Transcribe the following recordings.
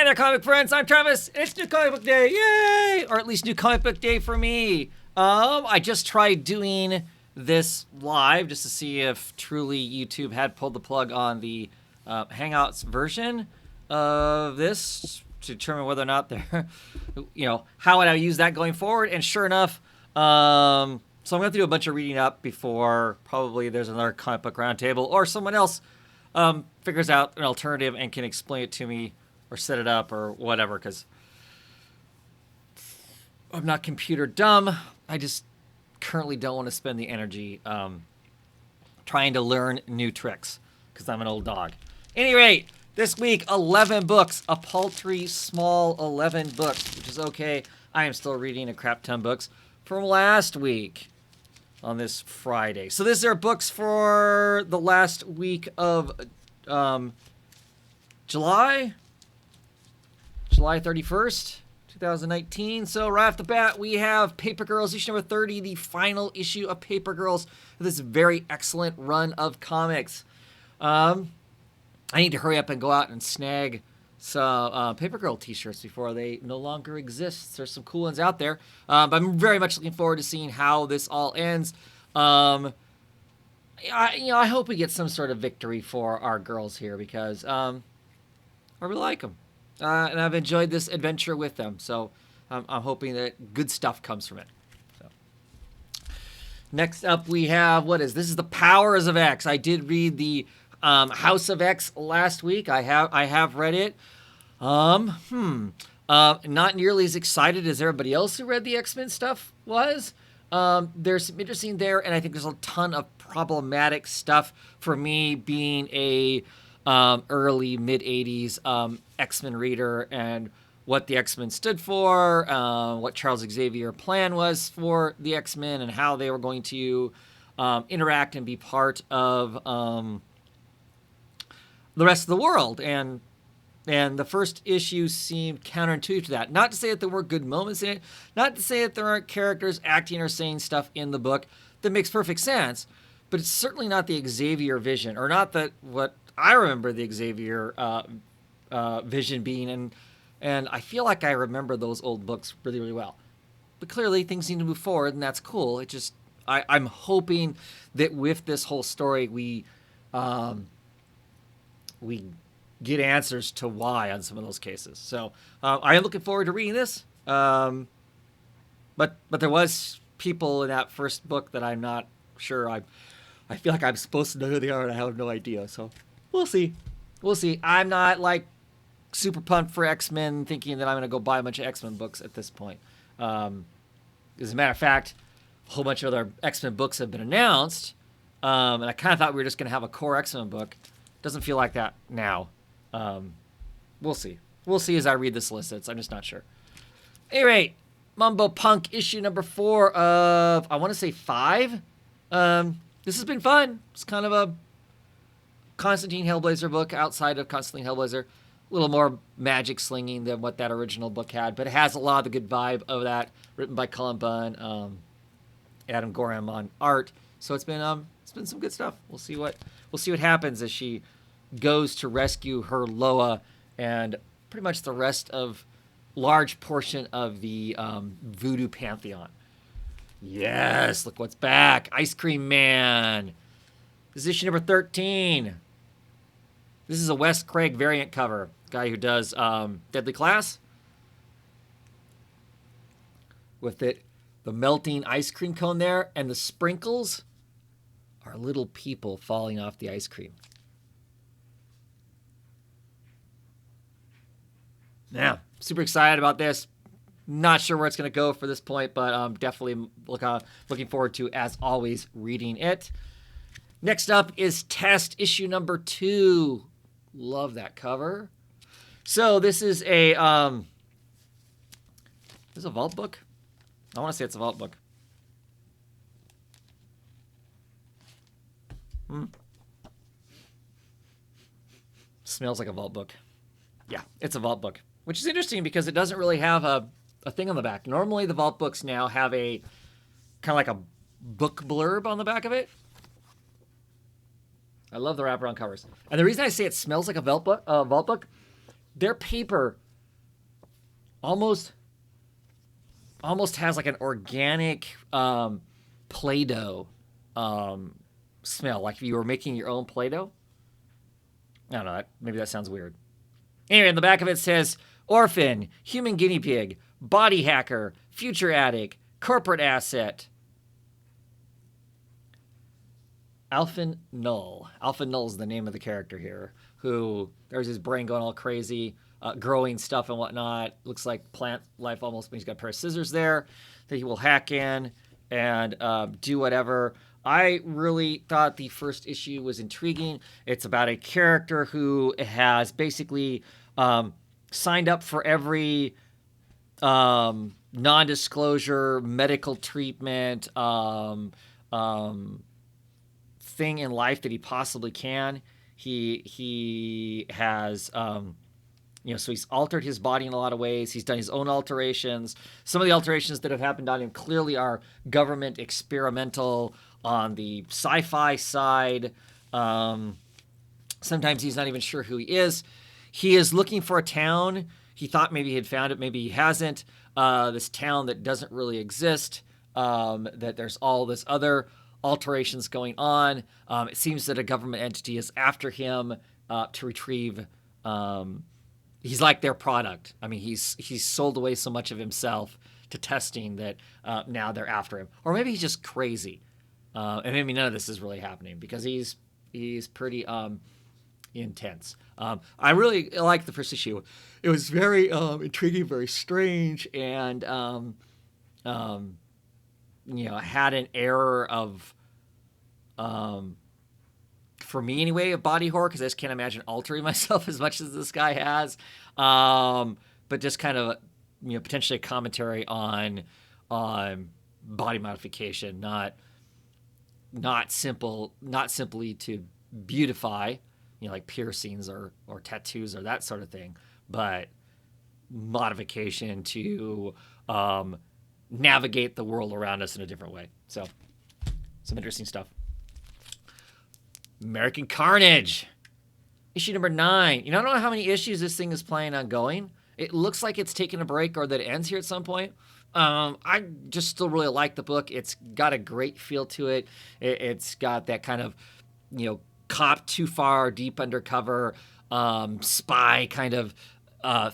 Hey there, comic friends. I'm Travis. It's New Comic Book Day. Yay! Or at least New Comic Book Day for me. I just tried doing this live just to see if truly YouTube had pulled the plug on the Hangouts version of this to determine whether or not they're, how would I use that going forward? And sure enough, so I'm going to have to do a bunch of reading up before probably there's another comic book roundtable or someone else figures out an alternative and can explain it to me or set it up or whatever, because I'm not computer dumb. I just currently don't want to spend the energy trying to learn new tricks because I'm an old dog. Any rate, this week, 11 books, a paltry, small 11 books, which is okay. I am still reading a crap ton of books from last week on this Friday. So these are books for the last week of July 31st, 2019. So right off the bat, we have Paper Girls, issue number 30, the final issue of Paper Girls, this very excellent run of comics. I need to hurry up and go out and snag some Paper Girl t-shirts before they no longer exist. There's some cool ones out there. But I'm very much looking forward to seeing how this all ends. I hope we get some sort of victory for our girls here because I really like them. And I've enjoyed this adventure with them. So I'm hoping that good stuff comes from it. So. Next up we have, this is The Powers of X. I did read the House of X last week. I have read it. Not nearly as excited as everybody else who read the X-Men stuff was. There's some interesting there, and I think there's a ton of problematic stuff for me being a early mid-'80s X-Men reader, and what the X-Men stood for, what Charles Xavier's plan was for the X-Men, and how they were going to interact and be part of the rest of the world. And the first issue seemed counterintuitive to that. Not to say that there were good moments in it, not to say that there aren't characters acting or saying stuff in the book that makes perfect sense, but it's certainly not the Xavier vision, or not what I remember the Xavier vision being, and I feel like I remember those old books really, really well. But clearly things need to move forward, and that's cool. It just, I'm hoping that with this whole story we get answers to why on some of those cases. So I am looking forward to reading this. But there was people in that first book that I'm not sure. I feel like I'm supposed to know who they are, and I have no idea. So we'll see. I'm not like super pumped for X-Men, thinking that I'm going to go buy a bunch of X-Men books at this point. As a matter of fact, a whole bunch of other X-Men books have been announced, and I kind of thought we were just going to have a core X-Men book. Doesn't feel like that now. We'll see. We'll see as I read the solicits. I'm just not sure. At any rate, Mumbo Punk issue number 4 of, I want to say 5. This has been fun. It's kind of a Constantine Hellblazer book outside of Constantine Hellblazer. A little more magic slinging than what that original book had, but it has a lot of the good vibe of that, written by Cullen Bunn, Adam Gorham on art. So it's been some good stuff. We'll see what happens as she goes to rescue her Loa and pretty much the rest of large portion of the Voodoo Pantheon. Yes, look what's back. Ice Cream Man. This is issue number 13. This is a Wes Craig variant cover. Guy who does Deadly Class. With it, the melting ice cream cone there, and the sprinkles are little people falling off the ice cream. Yeah, super excited about this. Not sure where it's going to go for this point, but definitely looking forward to, as always, reading it. Next up is Test, issue number 2. Love that cover. So this is a vault book? I want to say it's a vault book. Smells like a vault book. Yeah, it's a vault book. Which is interesting because it doesn't really have a thing on the back. Normally the vault books now have a kind of like a book blurb on the back of it. I love the wraparound covers. And the reason I say it smells like a vault book, their paper almost has like an organic Play-Doh smell, like if you were making your own Play-Doh. I don't know. Maybe that sounds weird. Anyway, in the back of it says orphan, human guinea pig, body hacker, future addict, corporate asset. Alpha Null. Alpha Null is the name of the character here, who there's his brain going all crazy, growing stuff and whatnot. Looks like plant life almost, but he's got a pair of scissors there that he will hack in and do whatever. I really thought the first issue was intriguing. It's about a character who has basically signed up for every non-disclosure medical treatment thing in life that he possibly can. He has so he's altered his body in a lot of ways. He's done his own alterations. Some of the alterations that have happened on him clearly are government experimental on the sci-fi side. Sometimes he's not even sure who he is. He is looking for a town. He thought maybe he had found it, maybe he hasn't. This town that doesn't really exist, that there's all this other alterations going on. It seems that a government entity is after him to retrieve. He's like their product. I mean, he's sold away so much of himself to testing that now they're after him. Or maybe he's just crazy, and maybe none of this is really happening because he's pretty intense. I really liked the first issue. It was very intriguing, very strange, and had an air of, for me anyway, of body horror, because I just can't imagine altering myself as much as this guy has. But just kind of, potentially a commentary on body modification, not simply to beautify, like piercings or tattoos or that sort of thing, but modification to navigate the world around us in a different way. So, some interesting stuff. American Carnage, issue number 9. I don't know how many issues this thing is planning on going. It looks like it's taking a break or that it ends here at some point. I just still really like the book. It's got a great feel to it. It's got that kind of, cop too far, deep undercover, spy kind of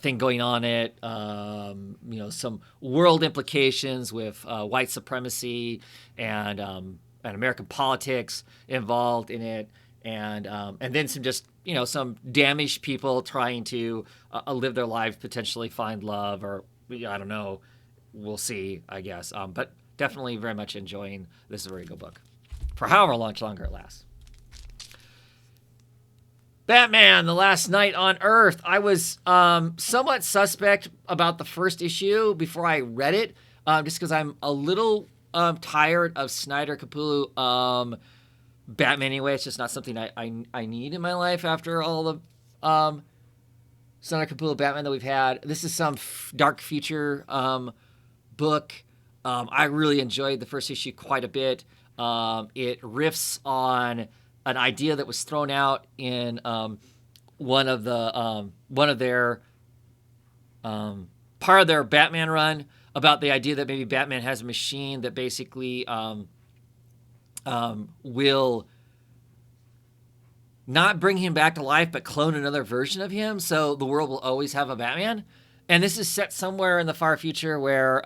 thing going on it. Some world implications with white supremacy and American politics involved in it, and then some just some damaged people trying to live their lives, potentially find love, or I don't know. We'll see, I guess. But definitely very much enjoying this Vertigo book for however much longer it lasts. Batman, The Last Night on Earth. I was somewhat suspect about the first issue before I read it, just because I'm a little tired of Snyder Capullo Batman anyway. It's just not something I need in my life after all the Snyder Capullo Batman that we've had. This is some dark future book. I really enjoyed the first issue quite a bit. It riffs on an idea that was thrown out in one of their part of their Batman run about the idea that maybe Batman has a machine that basically will not bring him back to life, but clone another version of him, so the world will always have a Batman. And this is set somewhere in the far future where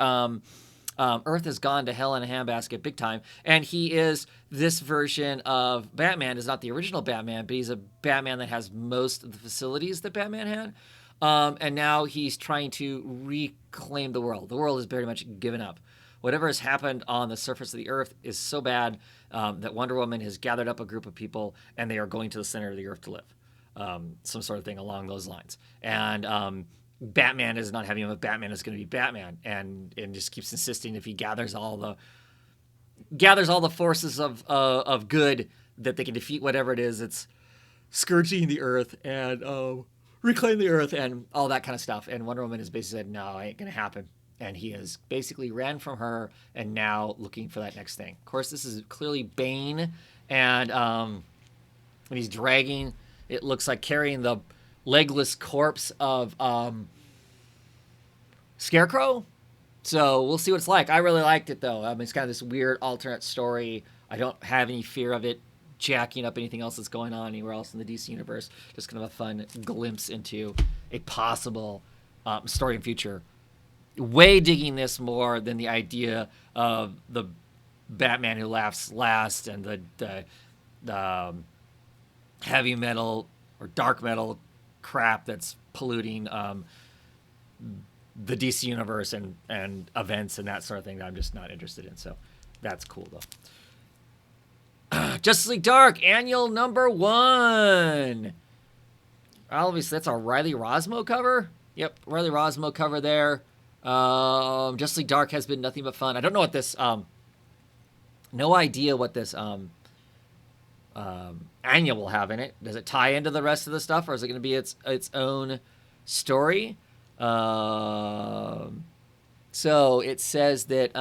Earth has gone to hell in a handbasket big time, and he is this version of Batman is not the original Batman, but he's a Batman that has most of the facilities that Batman had, and now he's trying to reclaim the world. The world is very much given up. Whatever has happened on the surface of the Earth is so bad that Wonder Woman has gathered up a group of people, and they are going to the center of the Earth to live. Some sort of thing along those lines. And Batman is not having him, but Batman is going to be Batman, and just keeps insisting if he gathers all the forces of good that they can defeat whatever it is that's scourging the Earth and reclaim the Earth and all that kind of stuff. And Wonder Woman has basically said, no, it ain't going to happen. And he has basically ran from her and now looking for that next thing. Of course, this is clearly Bane, and he's dragging, it looks like carrying the legless corpse of Scarecrow. So we'll see what it's like. I really liked it, though. I mean, it's kind of this weird alternate story. I don't have any fear of it jacking up anything else that's going on anywhere else in the DC universe. Just kind of a fun glimpse into a possible story in future. Way digging this more than the idea of the Batman who laughs last and the heavy metal or dark metal crap that's polluting the DC universe and events and that sort of thing that I'm just not interested in. So that's cool, though. Justice League Dark, annual number 1. Obviously, that's a Riley Rosmo cover. Yep, Riley Rosmo cover there. Justice League Dark has been nothing but fun. I don't know what this... no idea what this annual will have in it. Does it tie into the rest of the stuff, or is it going to be its own story? So it says that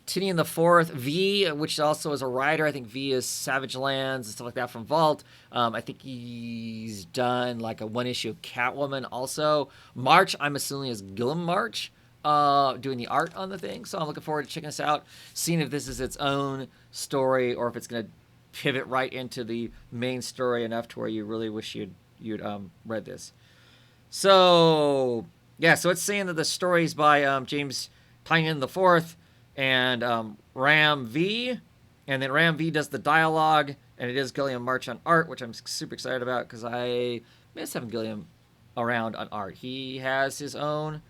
Tinian the Fourth, V, which also is a writer. I think V is Savage Lands and stuff like that from Vault. I think he's done like a one issue of Catwoman also. March, I'm assuming, is Gilliam March doing the art on the thing. So I'm looking forward to checking this out, seeing if this is its own story or if it's going to pivot right into the main story enough to where you really wish you'd read this. So yeah, so it's saying that the story's by James Tynion the Fourth and Ram V, and then Ram V does the dialogue, and it is Gilliam March on art, which I'm super excited about because I miss having Gilliam around on art. He has his own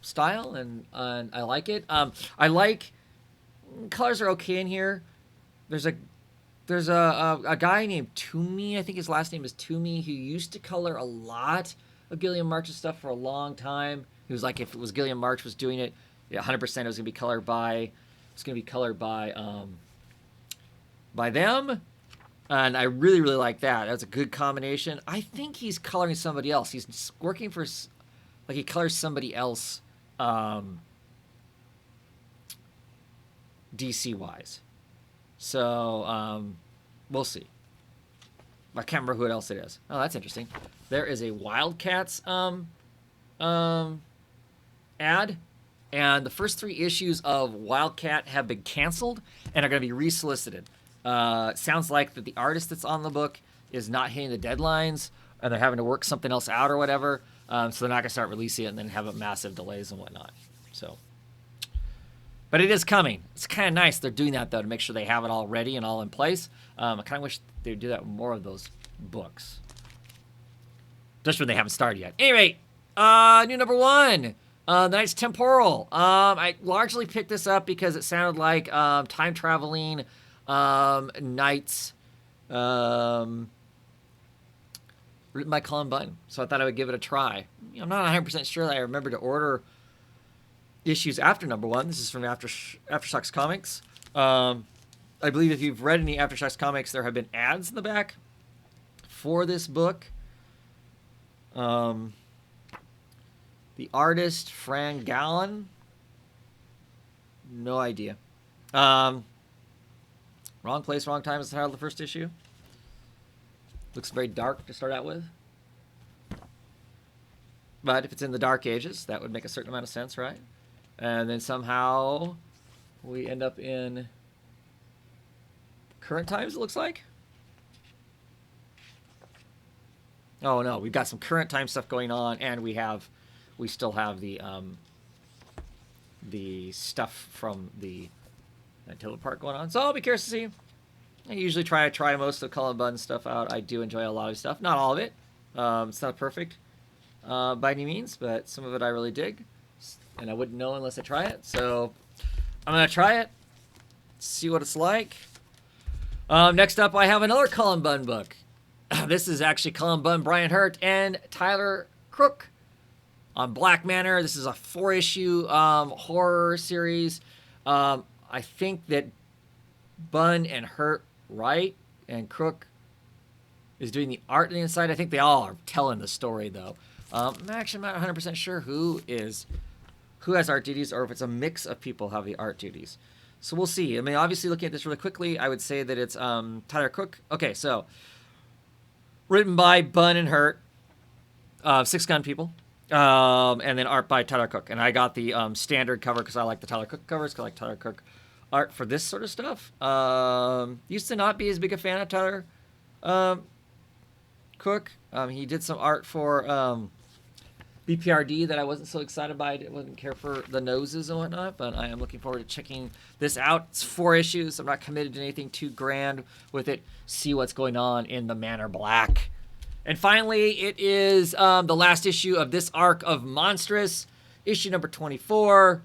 style, and I like it. I like colors are okay in here. There's a guy named Toomey, I think his last name is Toomey, who used to color a lot of Gilliam March's stuff for a long time. He was like, if it was Gilliam March was doing it, 100% it was going to be colored by them. And I really, really like that. That's a good combination. I think he's coloring somebody else. He's working for, like, he colors somebody else DC-wise. So, we'll see. I can't remember who else it is. Oh, that's interesting. There is a Wildcats ad, and the first 3 issues of Wildcat have been canceled and are going to be resolicited. Sounds like that the artist that's on the book is not hitting the deadlines, and they're having to work something else out or whatever. So they're not going to start releasing it and then have massive delays and whatnot. So, but it is coming. It's kind of nice they're doing that, though, to make sure they have it all ready and all in place. I kind of wish they would do that with more of those books, just when they haven't started yet. Anyway, new number 1. The Knight's Temporal. I largely picked this up because it sounded like time traveling knights written by Colin Bunn. So I thought I would give it a try. I'm not 100% sure that I remember to order issues after number 1. This is from Aftershocks Comics. I believe if you've read any Aftershocks Comics, there have been ads in the back for this book. The artist, Fran Gallen. No idea. Wrong Place, Wrong Time is the title of the first issue. Looks very dark to start out with. But if it's in the Dark Ages, that would make a certain amount of sense, right? And then somehow we end up in current times, it looks like. Oh, no. We've got some current time stuff going on, and we still have the stuff from the Antelope Park going on. So I'll be curious to see. I usually try most of Colin Bunn's stuff out. I do enjoy a lot of stuff. Not all of it. It's not perfect by any means, but some of it I really dig. And I wouldn't know unless I try it. So I'm going to try it, see what it's like. Next up, I have another Colin Bunn book. This is actually Colin Bunn, Brian Hurt, and Tyler Crook on Black Manor. This is a 4-issue horror series. I think that Bunn and Hurt write, and Crook is doing the art on the inside. I think they all are telling the story, though. I'm actually not 100% sure who has art duties, or if it's a mix of people have the art duties. So we'll see. I mean, obviously, looking at this really quickly, I would say that it's Tyler Crook. Okay, so written by Bunn and Hurt. Six Gun People. And then art by Tyler Cook. And I got the standard cover because I like the Tyler Cook covers, because I like Tyler Cook art for this sort of stuff. Used to not be as big a fan of Tyler Cook. He did some art for BPRD that I wasn't so excited by. I didn't care for the noses and whatnot, but I am looking forward to checking this out. It's 4 issues. I'm not committed to anything too grand with it. See what's going on in the Manor Black. And finally, it is the last issue of this arc of Monstrous, issue number 24.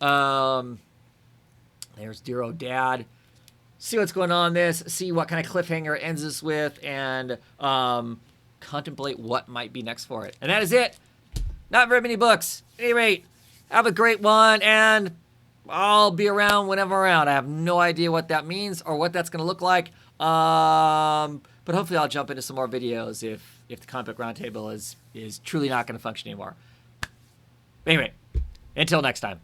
There's Dear Old Dad. See what's going on in this, see what kind of cliffhanger it ends this with, and contemplate what might be next for it. And that is it. Not very many books. At any rate, have a great one, and I'll be around whenever I'm around. I have no idea what that means or what that's going to look like. But hopefully I'll jump into some more videos if the Comic Book Roundtable is truly not going to function anymore. Anyway, until next time.